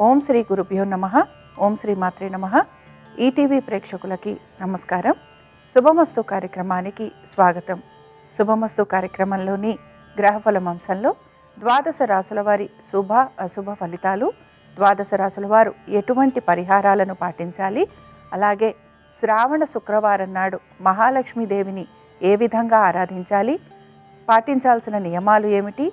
ఓం శ్రీ గురుభ్యో నమః. ఓం శ్రీ మాత్రే నమః. ఈటీవీ ప్రేక్షకులకి నమస్కారం. శుభమస్తు కార్యక్రమానికి స్వాగతం. శుభమస్తు కార్యక్రమంలోని గ్రహఫలం అంశంలో ద్వాదశ రాశుల వారి శుభ అశుభ ఫలితాలు, ద్వాదశ రాశుల వారు ఎటువంటి పరిహారాలను పాటించాలి, అలాగే శ్రావణ శుక్రవారం నాడు మహాలక్ష్మీదేవిని ఏ విధంగా ఆరాధించాలి, పాటించాల్సిన నియమాలు ఏమిటి,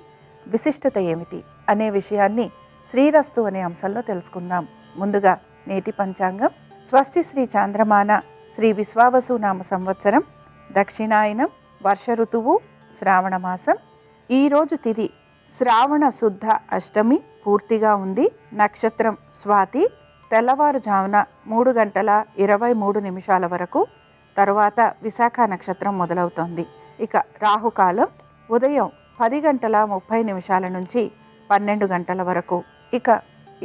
విశిష్టత ఏమిటి అనే విషయాన్ని శ్రీరస్తు అనే అంశంలో తెలుసుకుందాం. ముందుగా నేటి పంచాంగం. స్వస్తి శ్రీ చాంద్రమాన శ్రీ విశ్వావసు నామ సంవత్సరం, దక్షిణాయనం, వర్ష ఋతువు, శ్రావణ మాసం. ఈరోజు తిథి శ్రావణ శుద్ధ అష్టమి పూర్తిగా ఉంది. నక్షత్రం స్వాతి. తెల్లవారుజామున 3:23 వరకు, తరువాత విశాఖ నక్షత్రం మొదలవుతోంది. ఇక రాహుకాలం ఉదయం 10:30 నుంచి 12 వరకు. ఇక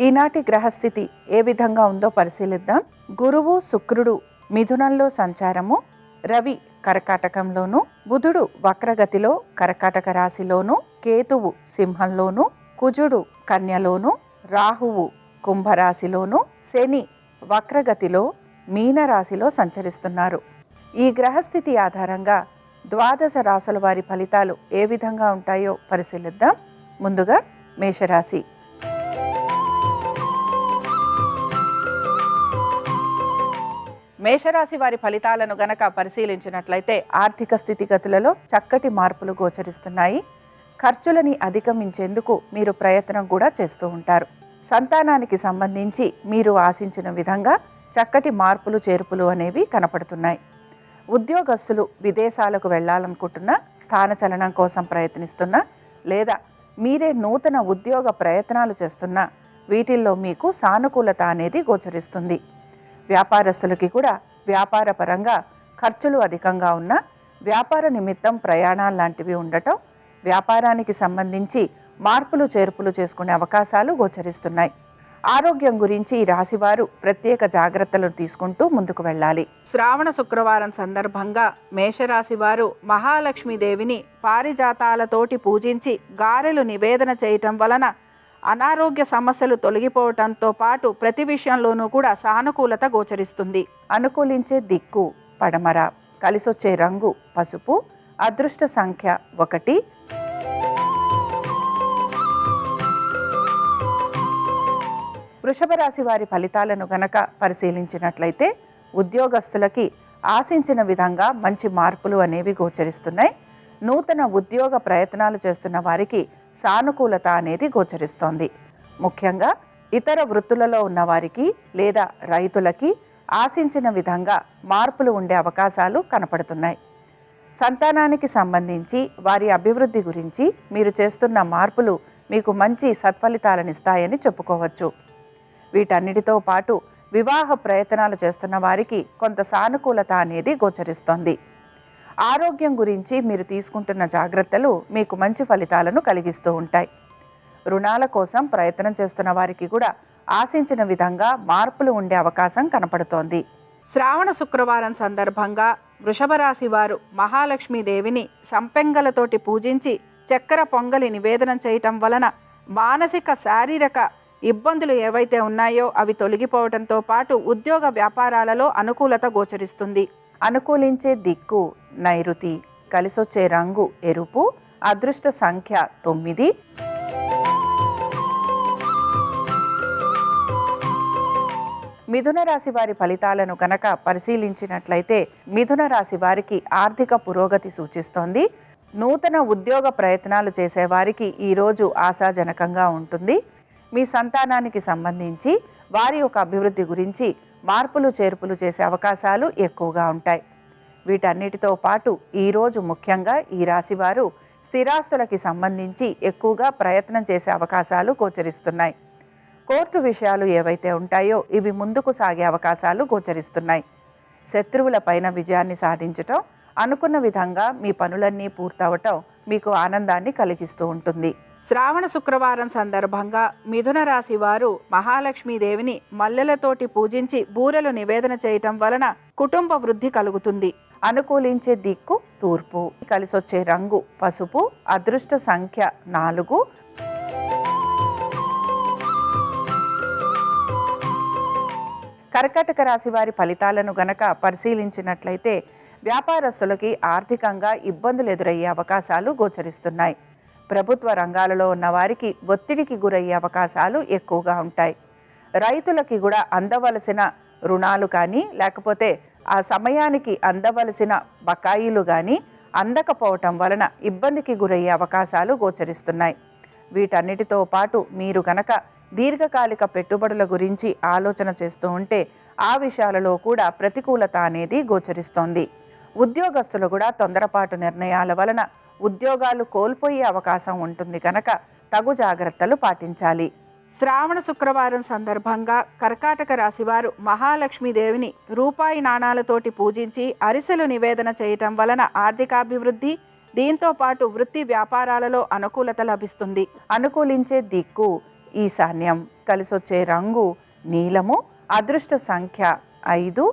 ఈనాటి గ్రహస్థితి ఏ విధంగా ఉందో పరిశీలిద్దాం. గురువు శుక్రుడు మిథునంలో సంచారము, రవి కర్కాటకంలోను, బుధుడు వక్రగతిలో కర్కాటక రాశిలోను, కేతువు సింహంలోను, కుజుడు కన్యలోను, రాహువు కుంభరాశిలోను, శని వక్రగతిలో మీనరాశిలో సంచరిస్తున్నారు. ఈ గ్రహస్థితి ఆధారంగా ద్వాదశ రాశుల వారి ఫలితాలు ఏ విధంగా ఉంటాయో పరిశీలిద్దాం. ముందుగా మేషరాశి. మేషరాశి వారి ఫలితాలను గనక పరిశీలించినట్లయితే ఆర్థిక స్థితిగతులలో చక్కటి మార్పులు గోచరిస్తున్నాయి. ఖర్చులని అధిగమించేందుకు మీరు ప్రయత్నం కూడా చేస్తూ ఉంటారు. సంతానానికి సంబంధించి మీరు ఆశించిన విధంగా చక్కటి మార్పులు చేర్పులు అనేవి కనపడుతున్నాయి. ఉద్యోగస్తులు విదేశాలకు వెళ్ళాలనుకుంటున్నా, స్థానచలనం కోసం ప్రయత్నిస్తున్నా, లేదా మీరే నూతన ఉద్యోగ ప్రయత్నాలు చేస్తున్నా వీటిల్లో మీకు సానుకూలత అనేది గోచరిస్తుంది. వ్యాపారస్తులకి కూడా వ్యాపార పరంగా ఖర్చులు అధికంగా ఉన్నా, వ్యాపార నిమిత్తం ప్రయాణాలు లాంటివి ఉండటం, వ్యాపారానికి సంబంధించి మార్పులు చేర్పులు చేసుకునే అవకాశాలు గోచరిస్తున్నాయి. ఆరోగ్యం గురించి ఈ రాశివారు ప్రత్యేక జాగ్రత్తలు తీసుకుంటూ ముందుకు వెళ్ళాలి. శ్రావణ శుక్రవారం సందర్భంగా మేషరాశి వారు మహాలక్ష్మీదేవిని పారిజాతాలతోటి పూజించి గారెలు నివేదన చేయటం వలన అనారోగ్య సమస్యలు తొలగిపోవటంతో పాటు ప్రతి విషయంలోనూ కూడా సానుకూలత గోచరిస్తుంది. అనుకూలించే దిక్కు పడమర, కలిసొచ్చే రంగు పసుపు, అదృష్ట సంఖ్య 1. వృషభ రాశి వారి ఫలితాలను గనక పరిశీలించినట్లయితే ఉద్యోగస్తులకి ఆశించిన విధంగా మంచి మార్పులు అనేవి గోచరిస్తున్నాయి. నూతన ఉద్యోగ ప్రయత్నాలు చేస్తున్న వారికి సానుకూలత అనేది గోచరిస్తోంది. ముఖ్యంగా ఇతర వృత్తులలో ఉన్నవారికి లేదా రైతులకి ఆశించిన విధంగా మార్పులు ఉండే అవకాశాలు కనపడుతున్నాయి. సంతానానికి సంబంధించి వారి అభివృద్ధి గురించి మీరు చేస్తున్న మార్పులు మీకు మంచి సత్ఫలితాలనిస్తాయని చెప్పుకోవచ్చు. వీటన్నిటితో పాటు వివాహ ప్రయత్నాలు చేస్తున్న వారికి కొంత సానుకూలత అనేది గోచరిస్తోంది. ఆరోగ్యం గురించి మీరు తీసుకుంటున్న జాగ్రత్తలు మీకు మంచి ఫలితాలను కలిగిస్తూ ఉంటాయి. రుణాల కోసం ప్రయత్నం చేస్తున్న వారికి కూడా ఆశించిన విధంగా మార్పులు ఉండే అవకాశం కనపడుతోంది. శ్రావణ శుక్రవారం సందర్భంగా వృషభ రాశి వారు మహాలక్ష్మీదేవిని సంపెంగలతోటి పూజించి చక్కెర పొంగలి నివేదనం చేయటం వలన మానసిక శారీరక ఇబ్బందులు ఏవైతే ఉన్నాయో అవి తొలగిపోవడంతో పాటు ఉద్యోగ వ్యాపారాలలో అనుకూలత గోచరిస్తుంది. అనుకూలించే దిక్కు నైరుతి, కలిసొచ్చే రంగు ఎరుపు, అదృష్ట సంఖ్య 9. మిథున రాశి వారి ఫలితాలను కనుక పరిశీలించినట్లయితే మిథున రాశి వారికి ఆర్థిక పురోగతి సూచిస్తోంది. నూతన ఉద్యోగ ప్రయత్నాలు చేసేవారికి ఈరోజు ఆశాజనకంగా ఉంటుంది. మీ సంతానానికి సంబంధించి వారి యొక్క అభివృద్ధి గురించి మార్పులు చేర్పులు చేసే అవకాశాలు ఎక్కువగా ఉంటాయి. వీటన్నిటితో పాటు ఈరోజు ముఖ్యంగా ఈ రాశివారు స్థిరాస్తులకి సంబంధించి ఎక్కువగా ప్రయత్నం చేసే అవకాశాలు గోచరిస్తున్నాయి. కోర్టు విషయాలు ఏవైతే ఉంటాయో ఇవి ముందుకు సాగే అవకాశాలు గోచరిస్తున్నాయి. శత్రువుల పైన విజయాన్ని సాధించటం, అనుకున్న విధంగా మీ పనులన్నీ పూర్తవటం మీకు ఆనందాన్ని కలిగిస్తూ ఉంటుంది. శ్రావణ శుక్రవారం సందర్భంగా మిథున రాశి వారు మహాలక్ష్మీదేవిని మల్లెలతోటి పూజించి బూరెలు నివేదన చేయటం వలన కుటుంబ వృద్ధి కలుగుతుంది. అనుకూలించే దిక్కు తూర్పు, కలిసొచ్చే రంగు పసుపు, అదృష్ట సంఖ్య 4. కర్కాటక రాశి వారి ఫలితాలను గనక పరిశీలించినట్లయితే వ్యాపారస్తులకి ఆర్థికంగా ఇబ్బందులు ఎదురయ్యే అవకాశాలు గోచరిస్తున్నాయి. ప్రభుత్వ రంగాలలో ఉన్న వారికి ఒత్తిడికి గురయ్యే అవకాశాలు ఎక్కువగా ఉంటాయి. రైతులకి కూడా అందవలసిన రుణాలు కానీ లేకపోతే ఆ సమయానికి అందవలసిన బకాయిలు కానీ అందకపోవటం వలన ఇబ్బందికి గురయ్యే అవకాశాలు గోచరిస్తున్నాయి. వీటన్నిటితో పాటు మీరు గనక దీర్ఘకాలిక పెట్టుబడుల గురించి ఆలోచన చేస్తూ ఉంటే ఆ విషయాలలో కూడా ప్రతికూలత అనేది గోచరిస్తోంది. ఉద్యోగస్తులు కూడా తొందరపాటు నిర్ణయాల వలన ఉద్యోగాలు కోల్పోయే అవకాశం ఉంటుంది కనుక తగు జాగ్రత్తలు పాటించాలి. శ్రావణ శుక్రవారం సందర్భంగా కర్కాటక రాశివారు మహాలక్ష్మీదేవిని రూపాయి నాణాలతోటి పూజించి అరిసెలు నివేదన చేయటం వలన ఆర్థికాభివృద్ధి, దీంతో పాటు వృత్తి వ్యాపారాలలో అనుకూలత లభిస్తుంది. అనుకూలించే దిక్కు ఈశాన్యం, కలిసొచ్చే రంగు నీలము, అదృష్ట సంఖ్య 5.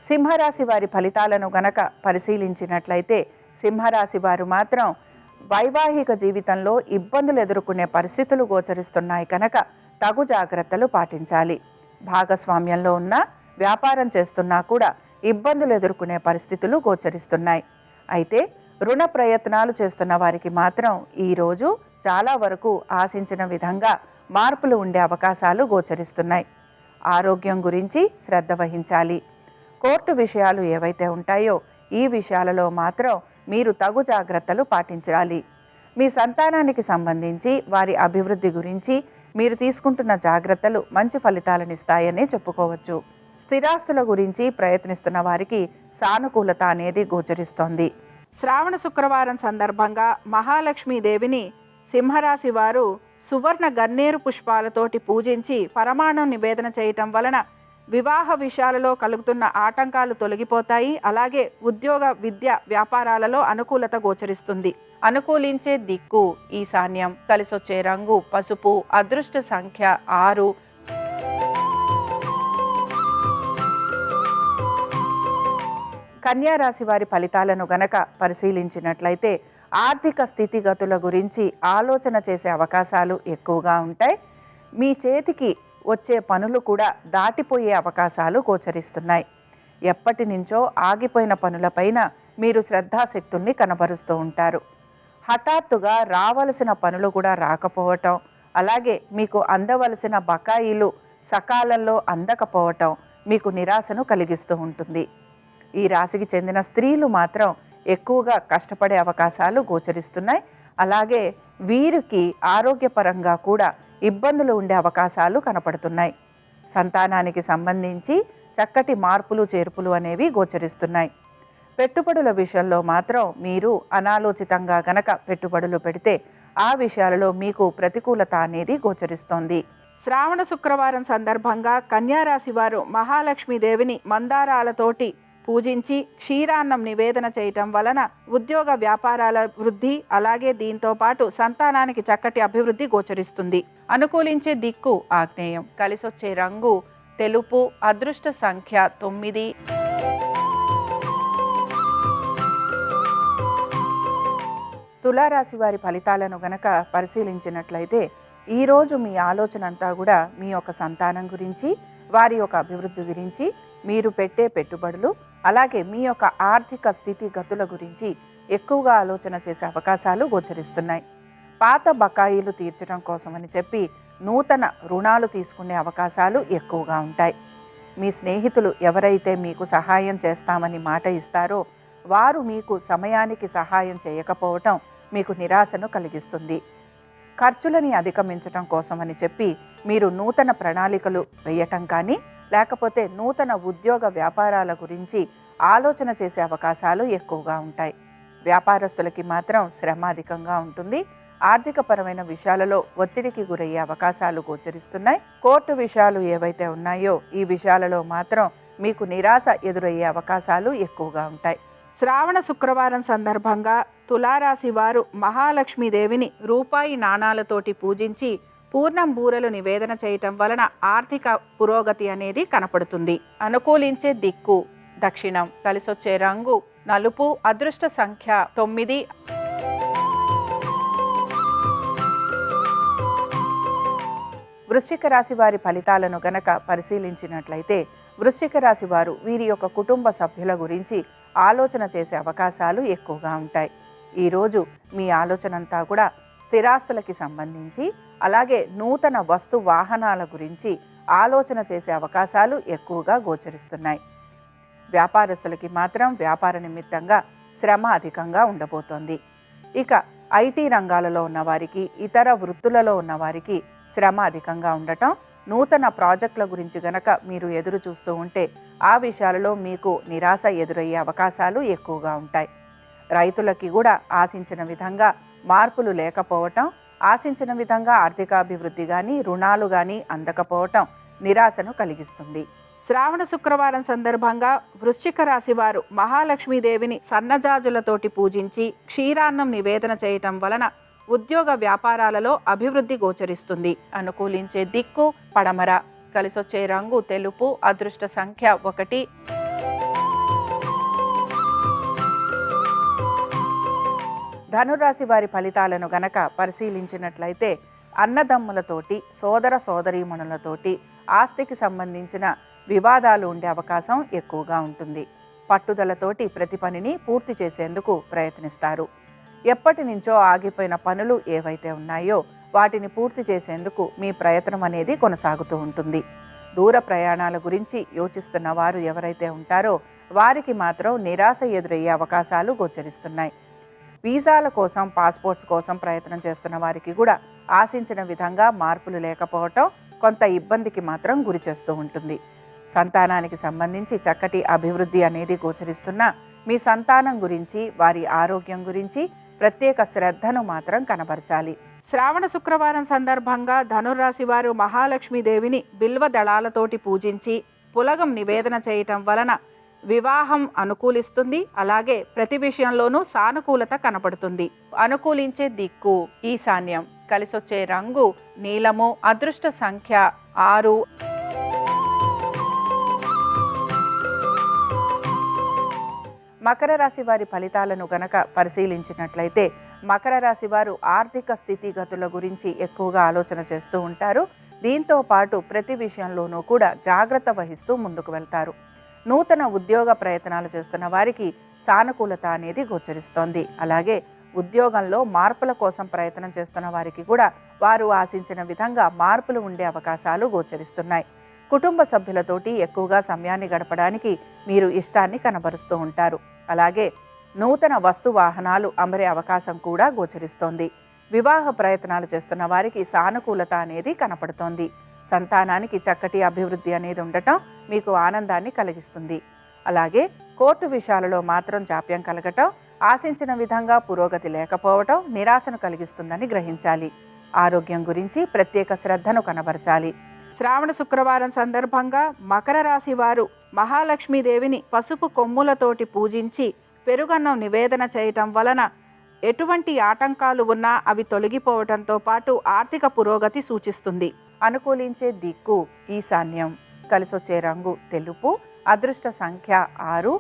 సింహరాశి వారి ఫలితాలను గనక పరిశీలించినట్లయితే సింహరాశి వారు మాత్రం వైవాహిక జీవితంలో ఇబ్బందులు ఎదుర్కొనే పరిస్థితులు గోచరిస్తున్నాయి కనుక తగు జాగ్రత్తలు పాటించాలి. భాగస్వామ్యంలో ఉన్న వ్యాపారం చేస్తున్నా కూడా ఇబ్బందులు ఎదుర్కొనే పరిస్థితులు గోచరిస్తున్నాయి. అయితే రుణ ప్రయత్నాలు చేస్తున్న వారికి మాత్రం ఈరోజు చాలా వరకు ఆశించిన విధంగా మార్పులు ఉండే అవకాశాలు గోచరిస్తున్నాయి. ఆరోగ్యం గురించి శ్రద్ధ వహించాలి. కోర్టు విషయాలు ఏవైతే ఉంటాయో ఈ విషయాలలో మాత్రం మీరు తగు జాగ్రత్తలు పాటించాలి. మీ సంతానానికి సంబంధించి వారి అభివృద్ధి గురించి మీరు తీసుకుంటున్న జాగ్రత్తలు మంచి ఫలితాలనిస్తాయనే చెప్పుకోవచ్చు. స్థిరాస్తుల గురించి ప్రయత్నిస్తున్న వారికి సానుకూలత అనేది గోచరిస్తోంది. శ్రావణ శుక్రవారం సందర్భంగా మహాలక్ష్మీదేవిని సింహరాశి వారు సువర్ణ గన్నేరు పుష్పాలతోటి పూజించి పరమాణం నివేదన చేయటం వలన వివాహ విషయాలలో కలుగుతున్న ఆటంకాలు తొలగిపోతాయి. అలాగే ఉద్యోగ, విద్య, వ్యాపారాలలో అనుకూలత గోచరిస్తుంది. అనుకూలించే దిక్కు ఈశాన్యం, కలిసొచ్చే రంగు పసుపు, అదృష్ట సంఖ్య 6. కన్యా రాశి వారి ఫలితాలను గనక పరిశీలించినట్లయితే ఆర్థిక స్థితిగతుల గురించి ఆలోచన చేసే అవకాశాలు ఎక్కువగా ఉంటాయి. మీ చేతికి వచ్చే పనులు కూడా దాటిపోయే అవకాశాలు గోచరిస్తున్నాయి. ఎప్పటి నుంచో ఆగిపోయిన పనులపైన మీరు శ్రద్ధాశక్తుల్ని కనబరుస్తూ ఉంటారు. హఠాత్తుగా రావలసిన పనులు కూడా రాకపోవటం, అలాగే మీకు అందవలసిన బకాయిలు సకాలంలో అందకపోవటం మీకు నిరాశను కలిగిస్తూ ఉంటుంది. ఈ రాశికి చెందిన స్త్రీలు మాత్రం ఎక్కువగా కష్టపడే అవకాశాలు గోచరిస్తున్నాయి. అలాగే వీరికి ఆరోగ్యపరంగా కూడా ఇబ్బందులు ఉండే అవకాశాలు కనపడుతున్నాయి. సంతానానికి సంబంధించి చక్కటి మార్పులు చేర్పులు అనేవి గోచరిస్తున్నాయి. పెట్టుబడుల విషయంలో మాత్రం మీరు అనాలోచితంగా గనక పెట్టుబడులు పెడితే ఆ విషయాలలో మీకు ప్రతికూలత అనేది గోచరిస్తోంది. శ్రావణ శుక్రవారం సందర్భంగా కన్యారాశి వారు మహాలక్ష్మీదేవిని మందారాలతోటి పూజించి క్షీరాన్నం నివేదన చేయటం వలన ఉద్యోగ వ్యాపారాల వృద్ధి, అలాగే దీంతో పాటు సంతానానికి చక్కటి అభివృద్ధి గోచరిస్తుంది. అనుకూలించే దిక్కు ఆగ్నేయం, కలిసొచ్చే రంగు తెలుపు, అదృష్ట సంఖ్య 9. తులారాశి వారి ఫలితాలను గనక పరిశీలించినట్లయితే ఈరోజు మీ ఆలోచన అంతా కూడా మీ యొక్క సంతానం గురించి, వారి యొక్క అభివృద్ధి గురించి, మీరు పెట్టే పెట్టుబడులు, అలాగే మీ యొక్క ఆర్థిక స్థితిగతుల గురించి ఎక్కువగా ఆలోచన చేసే అవకాశాలు గోచరిస్తున్నాయి. పాత బకాయిలు తీర్చడం కోసమని చెప్పి నూతన రుణాలు తీసుకునే అవకాశాలు ఎక్కువగా ఉంటాయి. మీ స్నేహితులు ఎవరైతే మీకు సహాయం చేస్తామని మాట ఇస్తారో వారు మీకు సమయానికి సహాయం చేయకపోవటం మీకు నిరాశను కలిగిస్తుంది. ఖర్చులని అధిగమించటం కోసమని చెప్పి మీరు నూతన ప్రణాళికలు వేయటం కానీ లేకపోతే నూతన ఉద్యోగ వ్యాపారాల గురించి ఆలోచన చేసే అవకాశాలు ఎక్కువగా ఉంటాయి. వ్యాపారస్తులకి మాత్రం శ్రమ అధికంగా ఉంటుంది. ఆర్థికపరమైన విషయాలలో ఒత్తిడికి గురయ్యే అవకాశాలు గోచరిస్తున్నాయి. కోర్టు విషయాలు ఏవైతే ఉన్నాయో ఈ విషయాలలో మాత్రం మీకు నిరాశ ఎదురయ్యే అవకాశాలు ఎక్కువగా ఉంటాయి. శ్రావణ శుక్రవారం సందర్భంగా తులారాశి వారు మహాలక్ష్మీదేవిని రూపాయి నాణాలతోటి పూజించి పూర్ణం బూరలు నివేదన చేయటం వలన ఆర్థిక పురోగతి అనేది కనపడుతుంది. అనుకూలించే దిక్కు దక్షిణం, కలిసొచ్చే రంగు నలుపు, అదృష్ట సంఖ్య 9. వృశ్చిక రాశి వారి ఫలితాలను గనక పరిశీలించినట్లయితే వృశ్చిక రాశి వారు వీరి యొక్క కుటుంబ సభ్యుల గురించి ఆలోచన చేసే అవకాశాలు ఎక్కువగా ఉంటాయి. ఈరోజు మీ ఆలోచన అంతా కూడా స్థిరాస్తులకి సంబంధించి, అలాగే నూతన వస్తు వాహనాల గురించి ఆలోచన చేసే అవకాశాలు ఎక్కువగా గోచరిస్తున్నాయి. వ్యాపారస్తులకి మాత్రం వ్యాపార నిమిత్తంగా శ్రమ అధికంగా ఉండబోతోంది. ఇక ఐటీ రంగాలలో ఉన్నవారికి, ఇతర వృత్తులలో ఉన్నవారికి శ్రమ అధికంగా ఉండటం, నూతన ప్రాజెక్టుల గురించి గనక మీరు ఎదురు చూస్తూ ఉంటే ఆ విషయాలలో మీకు నిరాశ ఎదురయ్యే అవకాశాలు ఎక్కువగా ఉంటాయి. రైతులకి కూడా ఆశించిన విధంగా మార్పులు లేకపోవటం, ఆశించిన విధంగా ఆర్థికాభివృద్ధి కానీ, రుణాలు కానీ అందకపోవటం నిరాశను కలిగిస్తుంది. శ్రావణ శుక్రవారం సందర్భంగా వృశ్చిక రాశి వారు మహాలక్ష్మీదేవిని సన్నజాజులతోటి పూజించి క్షీరాన్నం నివేదన చేయటం వలన ఉద్యోగ వ్యాపారాలలో అభివృద్ధి గోచరిస్తుంది. అనుకూలించే దిక్కు పడమర, కలిసొచ్చే రంగు తెలుపు, అదృష్ట సంఖ్య 1. ధనురాశి వారి ఫలితాలను గనక పరిశీలించినట్లయితే అన్నదమ్ములతోటి, సోదర సోదరీమణులతోటి ఆస్తికి సంబంధించిన వివాదాలు ఉండే అవకాశం ఎక్కువగా ఉంటుంది. పట్టుదలతోటి ప్రతి పనిని పూర్తి చేసేందుకు ప్రయత్నిస్తారు. ఎప్పటి నుంచో ఆగిపోయిన పనులు ఏవైతే ఉన్నాయో వాటిని పూర్తి చేసేందుకు మీ ప్రయత్నం అనేది కొనసాగుతూ ఉంటుంది. దూర ప్రయాణాల గురించి యోచిస్తున్న వారు ఎవరైతే ఉంటారో వారికి మాత్రం నిరాశ ఎదురయ్యే అవకాశాలు గోచరిస్తున్నాయి. వీసాల కోసం, పాస్పోర్ట్స్ కోసం ప్రయత్నం చేస్తున్న వారికి కూడా ఆశించిన విధంగా మార్పులు లేకపోవటం కొంత ఇబ్బందికి మాత్రం గురి చేస్తూ ఉంటుంది. సంతానానికి సంబంధించి చక్కటి అభివృద్ధి అనేది గోచరిస్తున్న మీ సంతానం గురించి, వారి ఆరోగ్యం గురించి ప్రత్యేక శ్రద్ధను మాత్రం కనబరచాలి. శ్రావణ శుక్రవారం సందర్భంగా ధనుర్రాశి వారు మహాలక్ష్మీదేవిని బిల్వ దళాలతోటి పూజించి పులగం నివేదన చేయటం వలన వివాహం అనుకూలిస్తుంది. అలాగే ప్రతి విషయంలోనూ సానుకూలత కనపడుతుంది. అనుకూలించే దిక్కు ఈశాన్యం, కలిసొచ్చే రంగు నీలము, అదృష్ట సంఖ్య 6. మకర రాశి వారి ఫలితాలను గనక పరిశీలించినట్లయితే మకర రాశి వారు ఆర్థిక స్థితిగతుల గురించి ఎక్కువగా ఆలోచన చేస్తూ ఉంటారు. దీంతో పాటు ప్రతి విషయంలోనూ కూడా జాగ్రత్త వహిస్తూ ముందుకు వెళ్తారు. నూతన ఉద్యోగ ప్రయత్నాలు చేస్తున్న వారికి సానుకూలత అనేది గోచరిస్తోంది. అలాగే ఉద్యోగంలో మార్పుల కోసం ప్రయత్నం చేస్తున్న వారికి కూడా వారు ఆశించిన విధంగా మార్పులు ఉండే అవకాశాలు గోచరిస్తున్నాయి. కుటుంబ సభ్యులతోటి ఎక్కువగా సమయాన్ని గడపడానికి మీరు ఇష్టాన్ని కనబరుస్తూ ఉంటారు. అలాగే నూతన వస్తు వాహనాలు అమరే అవకాశం కూడా గోచరిస్తోంది. వివాహ ప్రయత్నాలు చేస్తున్న వారికి సానుకూలత అనేది కనపడుతోంది. సంతానానికి చక్కటి అభివృద్ధి అనేది ఉండటం మీకు ఆనందాన్ని కలిగిస్తుంది. అలాగే కోర్టు విషయాలలో మాత్రం జాప్యం కలగటం, ఆశించిన విధంగా పురోగతి లేకపోవటం నిరాశను కలిగిస్తుందని గ్రహించాలి. ఆరోగ్యం గురించి ప్రత్యేక శ్రద్ధను కనబరచాలి. శ్రావణ శుక్రవారం సందర్భంగా మకర రాశి వారు మహాలక్ష్మీదేవిని పసుపు కొమ్ములతోటి పూజించి పెరుగన్నం నివేదన చేయటం వలన ఎటువంటి ఆటంకాలు ఉన్నా అవి తొలగిపోవటంతో పాటు ఆర్థిక పురోగతి సూచిస్తుంది. అనుకూలించే దిక్కు ఈశాన్యం, కలిసొచ్చే రంగు తెలుపు, అదృష్ట సంఖ్య 6.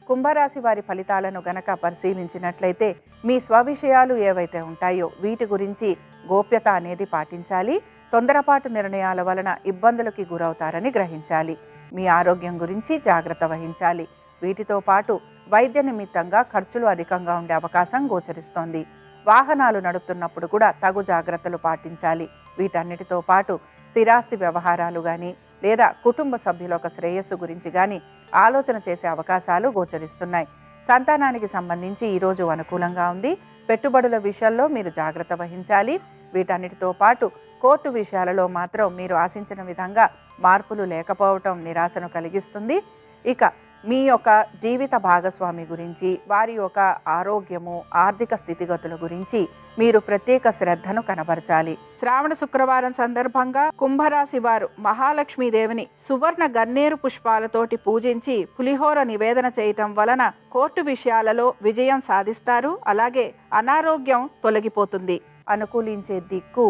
కుంభరాశి వారి ఫలితాలను గనక పరిశీలించినట్లయితే మీ స్వవిషయాలు ఏవైతే ఉంటాయో వీటి గురించి గోప్యత అనేది పాటించాలి. తొందరపాటు నిర్ణయాల వలన ఇబ్బందులకి గురవుతారని గ్రహించాలి. మీ ఆరోగ్యం గురించి జాగ్రత్త వహించాలి. వీటితో పాటు వైద్య నిమిత్తంగా ఖర్చులు అధికంగా ఉండే అవకాశం గోచరిస్తోంది. వాహనాలు నడుపుతున్నప్పుడు కూడా తగు జాగ్రత్తలు పాటించాలి. వీటన్నిటితో పాటు స్థిరాస్తి వ్యవహారాలు కానీ లేదా కుటుంబ సభ్యుల యొక్క శ్రేయస్సు గురించి కానీ ఆలోచన చేసే అవకాశాలు గోచరిస్తున్నాయి. సంతానానికి సంబంధించి ఈరోజు అనుకూలంగా ఉంది. పెట్టుబడుల విషయంలో మీరు జాగ్రత్త వహించాలి. వీటన్నిటితో పాటు కోర్టు విషయాలలో మాత్రం మీరు ఆశించిన విధంగా మార్పులు లేకపోవటం నిరాశను కలిగిస్తుంది. ఇక మీ యొక్క జీవిత భాగస్వామి గురించి, వారి యొక్క ఆరోగ్యము, ఆర్థిక స్థితిగతుల గురించి మీరు ప్రత్యేక శ్రద్ధను కనబరచాలి. శ్రావణ శుక్రవారం సందర్భంగా కుంభరాశి వారు మహాలక్ష్మీదేవిని సువర్ణ గన్నేరు పుష్పాలతోటి పూజించి పులిహోర నివేదన చేయటం వలన కోర్టు విషయాలలో విజయం సాధిస్తారు. అలాగే అనారోగ్యం తొలగిపోతుంది. అనుకూలించే దిక్కు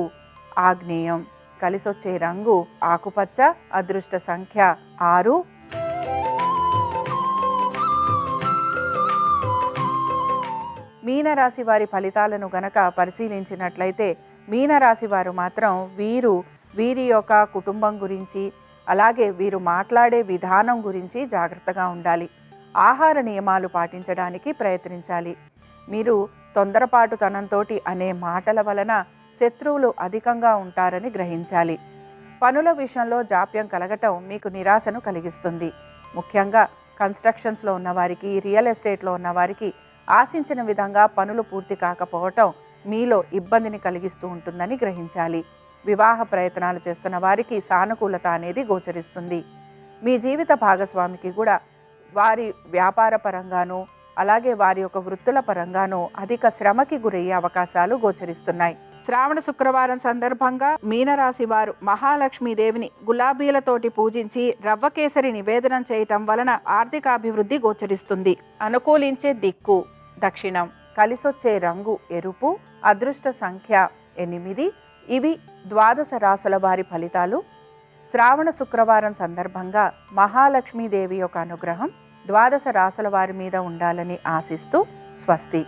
ఆగ్నేయం, కలిసొచ్చే రంగు ఆకుపచ్చ, అదృష్ట సంఖ్య 6. మీనరాశి వారి ఫలితాలను గనక పరిశీలించినట్లయితే మీనరాశి వారు మాత్రం వీరి యొక్క కుటుంబం గురించి, అలాగే వీరు మాట్లాడే విధానం గురించి జాగ్రత్తగా ఉండాలి. ఆహార నియమాలు పాటించడానికి ప్రయత్నించాలి. మీరు తొందరపాటుతనంతో అనే మాటల వలన శత్రువులు అధికంగా ఉంటారని గ్రహించాలి. పనుల విషయంలో జాప్యం కలగటం మీకు నిరాశను కలిగిస్తుంది. ముఖ్యంగా కన్స్ట్రక్షన్స్లో ఉన్నవారికి, రియల్ ఎస్టేట్లో ఉన్నవారికి ఆశించిన విధంగా పనులు పూర్తి కాకపోవటం మీలో ఇబ్బందిని కలిగిస్తూ ఉంటుందని గ్రహించాలి. వివాహ ప్రయత్నాలు చేస్తున్న వారికి సానుకూలత అనేది గోచరిస్తుంది. మీ జీవిత భాగస్వామికి కూడా వారి వ్యాపార పరంగానూ అలాగే వారి యొక్క వృత్తుల పరంగానూ అధిక శ్రమకి గురయ్యే అవకాశాలు గోచరిస్తున్నాయి. శ్రావణ శుక్రవారం సందర్భంగా మీనరాశి వారు మహాలక్ష్మీదేవిని గులాబీలతోటి పూజించి రవ్వకేసరి నివేదనం చేయటం వలన ఆర్థికాభివృద్ధి గోచరిస్తుంది. అనుకూలించే దిక్కు దక్షిణం, కలిసొచ్చే రంగు ఎరుపు, అదృష్ట సంఖ్య 8. ఇవి ద్వాదశ రాశుల వారి ఫలితాలు. శ్రావణ శుక్రవారం సందర్భంగా మహాలక్ష్మీదేవి యొక్క అనుగ్రహం ద్వాదశ రాశుల వారి మీద ఉండాలని ఆశిస్తూ స్వస్తి.